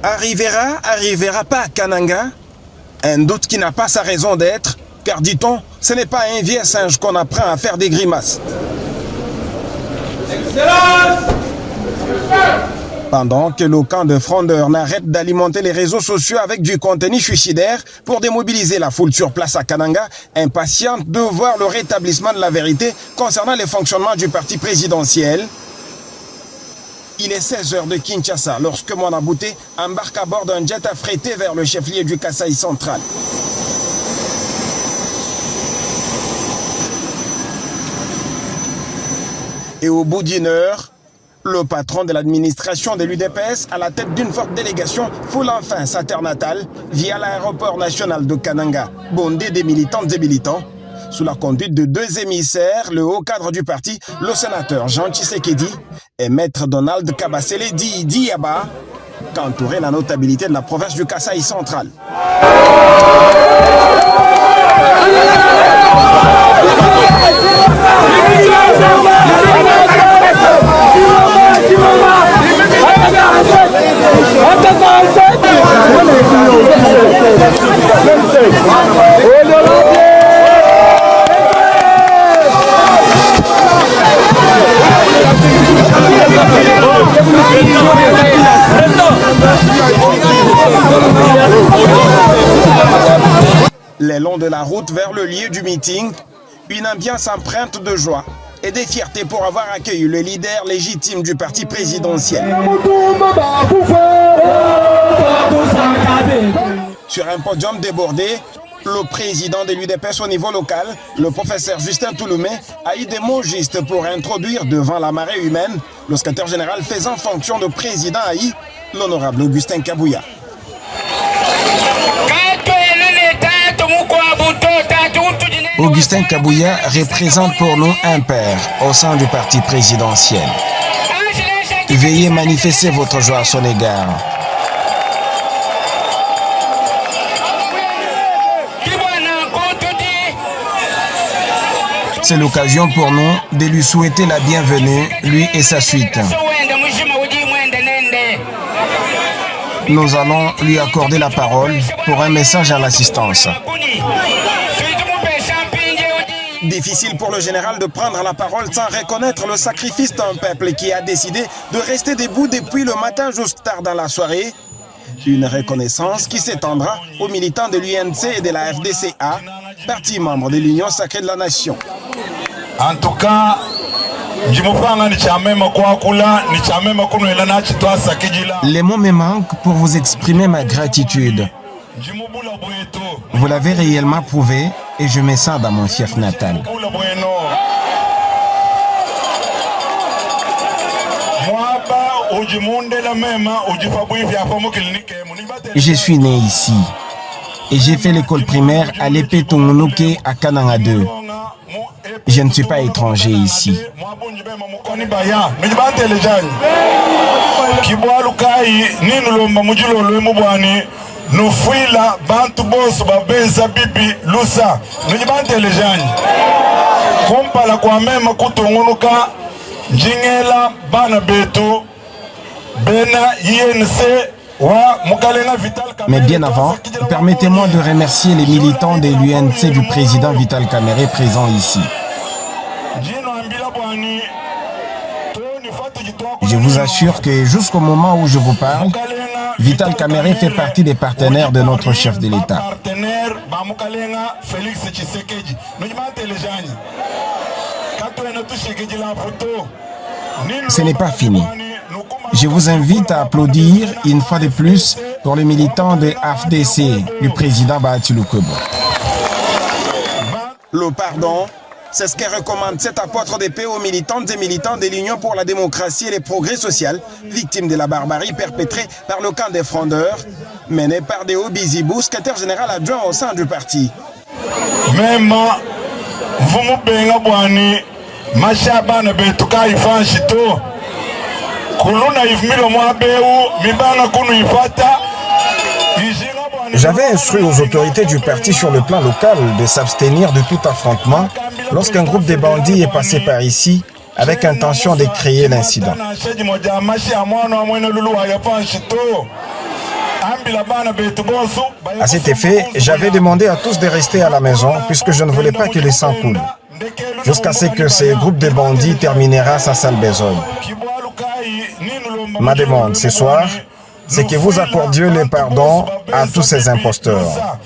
Arrivera pas à Kananga? Un doute qui n'a pas sa raison d'être, car dit-on, ce n'est pas à un vieux singe qu'on apprend à faire des grimaces. Excellence! Pendant que le camp de frondeurs n'arrête d'alimenter les réseaux sociaux avec du contenu suicidaire pour démobiliser la foule sur place à Kananga, impatiente de voir le rétablissement de la vérité concernant les fonctionnements du parti présidentiel, il est 16h de Kinshasa lorsque Mwana Bouté embarque à bord d'un jet affrété vers le chef-lieu du Kasaï central. Et au bout d'une heure, le patron de l'administration de l'UDPS, à la tête d'une forte délégation, foule enfin sa terre natale via l'aéroport national de Kananga, bondé des militantes et militants. Sous la conduite de deux émissaires, le haut cadre du parti, le sénateur Jean Tshisekedi et maître Donald Kabasele Diaba, qu'entourait la notabilité de la province du Kasaï central. Le long de la route vers le lieu du meeting, une ambiance empreinte de joie et de fierté pour avoir accueilli le leader légitime du parti présidentiel. Sur un podium débordé, le président de l'UDPS au niveau local, le professeur Justin Touloumé, a eu des mots justes pour introduire devant la marée humaine le secrétaire général faisant fonction de président haï, l'honorable Augustin Kabouya. Augustin Kabouya représente pour nous un père au sein du parti présidentiel. Veuillez manifester votre joie à son égard. C'est l'occasion pour nous de lui souhaiter la bienvenue, lui et sa suite. Nous allons lui accorder la parole pour un message à l'assistance. Difficile pour le général de prendre la parole sans reconnaître le sacrifice d'un peuple qui a décidé de rester debout depuis le matin jusqu'à tard dans la soirée. Une reconnaissance qui s'étendra aux militants de l'UNC et de la FDCA, parti membre de l'Union sacrée de la Nation. En tout cas, les mots me manquent pour vous exprimer ma gratitude. Vous l'avez réellement prouvé et je me sens dans mon fief natal. Je suis né ici et j'ai fait l'école primaire à l'épée Tongonoke à Kananga 2. Je ne suis pas étranger ici. Mais bien avant, permettez-moi de remercier les militants de l'UNC du président Vital Kamerhe présents ici. Je vous assure que jusqu'au moment où je vous parle, Vital Kamerhe fait partie des partenaires de notre chef de l'État. Ce n'est pas fini. Je vous invite à applaudir une fois de plus pour les militants de AFDC, du président Bahati Lukwebo. Le pardon, c'est ce que recommande cet apôtre de paix aux militantes et militants de l'Union pour la démocratie et les progrès social, victimes de la barbarie perpétrée par le camp des frondeurs, mené par Deo Bizibou, secrétaire général adjoint au sein du parti. Même vous m'obéissez, Boani, Machaba ne betuka ifanchito. J'avais instruit aux autorités du parti sur le plan local de s'abstenir de tout affrontement lorsqu'un groupe de bandits est passé par ici avec intention de créer l'incident. À cet effet, j'avais demandé à tous de rester à la maison puisque je ne voulais pas que le sang coule, jusqu'à ce que ces groupes de bandits terminera sa sale besogne. Ma demande ce soir, c'est que vous accordiez le pardon à tous ces imposteurs.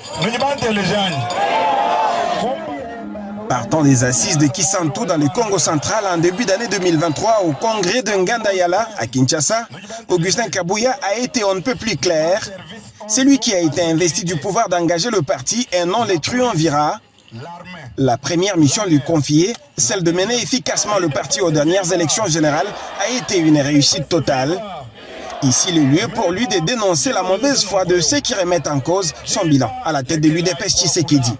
Partant des assises de Kisantu dans le Congo central en début d'année 2023 au congrès de Ngandayala à Kinshasa, Augustin Kabouya a été on ne peut plus clair. C'est lui qui a été investi du pouvoir d'engager le parti et non les triumvirats. La première mission lui confiée, celle de mener efficacement le parti aux dernières élections générales, a été une réussite totale. Ici le lieu pour lui de dénoncer la mauvaise foi de ceux qui remettent en cause son bilan à la tête de l'UDPS Tshisekedi.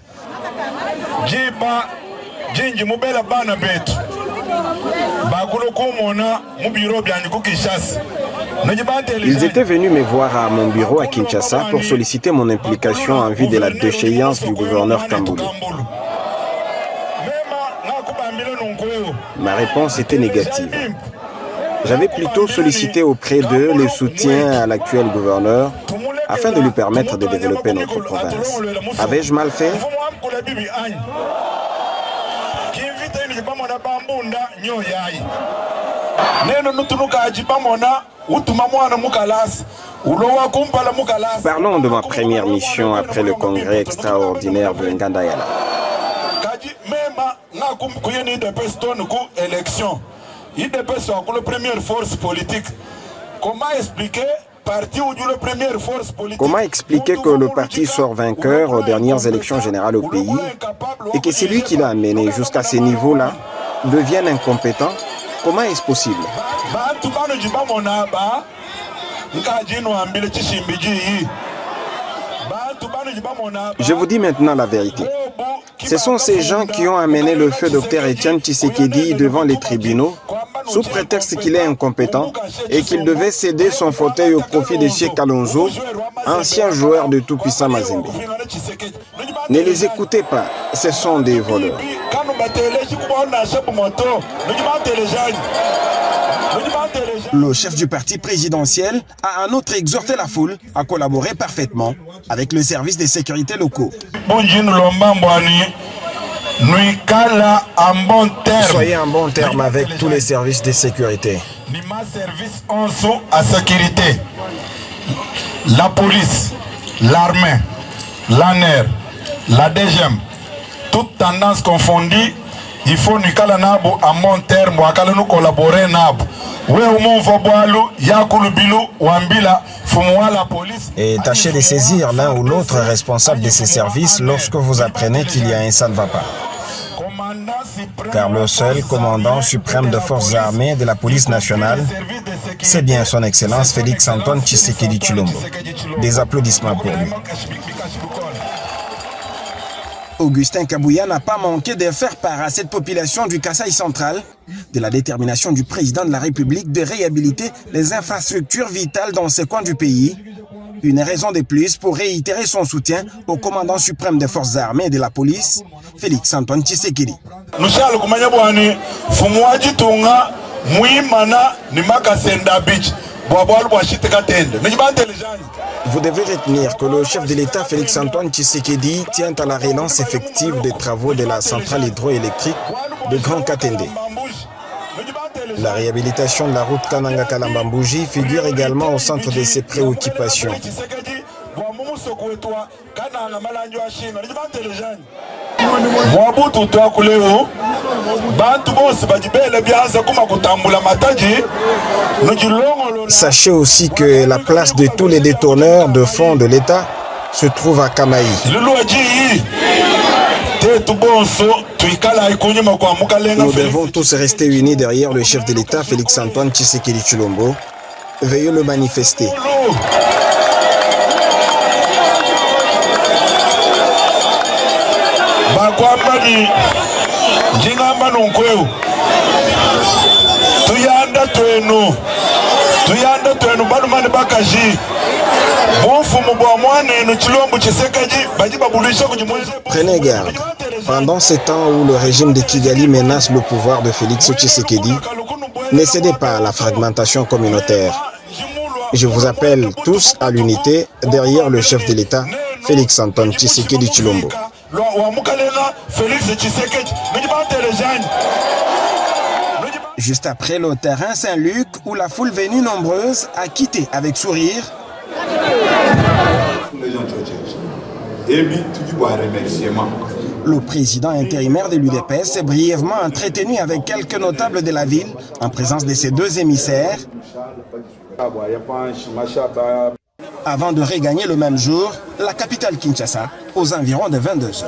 Ils étaient venus me voir à mon bureau à Kinshasa pour solliciter mon implication en vue de la déchéance du gouverneur Kamboulou. Ma réponse était négative. J'avais plutôt sollicité auprès d'eux le soutien à l'actuel gouverneur afin de lui permettre de développer notre province. Avais-je mal fait? Parlons de ma première mission après le congrès extraordinaire de Ngandayala. Comment expliquer que le parti sort vainqueur aux dernières élections générales au pays et que celui qui l'a amené jusqu'à ce niveau-là devienne incompétent? Comment est-ce possible? Je vous dis maintenant la vérité. Ce sont ces gens qui ont amené le feu Dr Etienne Tshisekedi devant les tribunaux sous prétexte qu'il est incompétent et qu'il devait céder son fauteuil au profit de Cheikh Kalonzo, ancien joueur de tout-puissant Mazembe. Ne les écoutez pas, ce sont des voleurs. Le chef du parti présidentiel a en outre exhorté la foule à collaborer parfaitement avec le service de sécurité locaux. Soyez en bon terme avec tous les services de sécurité. La police, l'armée, l'ANER, la DGM, toutes tendances confondues, il faut nous caler en bon terme, nous collaborer. Et tâchez de saisir l'un ou l'autre responsable de ces services lorsque vous apprenez qu'il y a un ça ne va pas. Car le seul commandant suprême de forces armées de la police nationale, c'est bien son Excellence Félix Antoine Tshisekedi Tshilombo. Des applaudissements pour lui. Augustin Kabouya n'a pas manqué de faire part à cette population du Kasaï central de la détermination du président de la République de réhabiliter les infrastructures vitales dans ce coin du pays. Une raison de plus pour réitérer son soutien au commandant suprême des forces armées et de la police, Félix Antoine Tshisekedi. Vous devez retenir que le chef de l'État, Félix Antoine Tshisekedi, tient à la relance effective des travaux de la centrale hydroélectrique de Grand Katende. La réhabilitation de la route Kananga-Kalambambouji figure également au centre de ses préoccupations. Sachez aussi que la place de tous les détourneurs de fonds de l'État se trouve à Kamaï. Nous devons tous rester unis derrière le chef de l'État, Félix Antoine Tshisekedi Tshilombo. Veuillez le manifester. Prenez garde. Pendant ces temps où le régime de Kigali menace le pouvoir de Félix Tshisekedi, ne cédez pas à la fragmentation communautaire. Je vous appelle tous à l'unité derrière le chef de l'État, Félix Antoine Tshisekedi Tshilombo. Juste après le terrain Saint-Luc, où la foule venue nombreuse a quitté avec sourire. Le président intérimaire de l'UDPS s'est brièvement entretenu avec quelques notables de la ville en présence de ses deux émissaires avant de regagner le même jour la capitale Kinshasa aux environs de 22 h.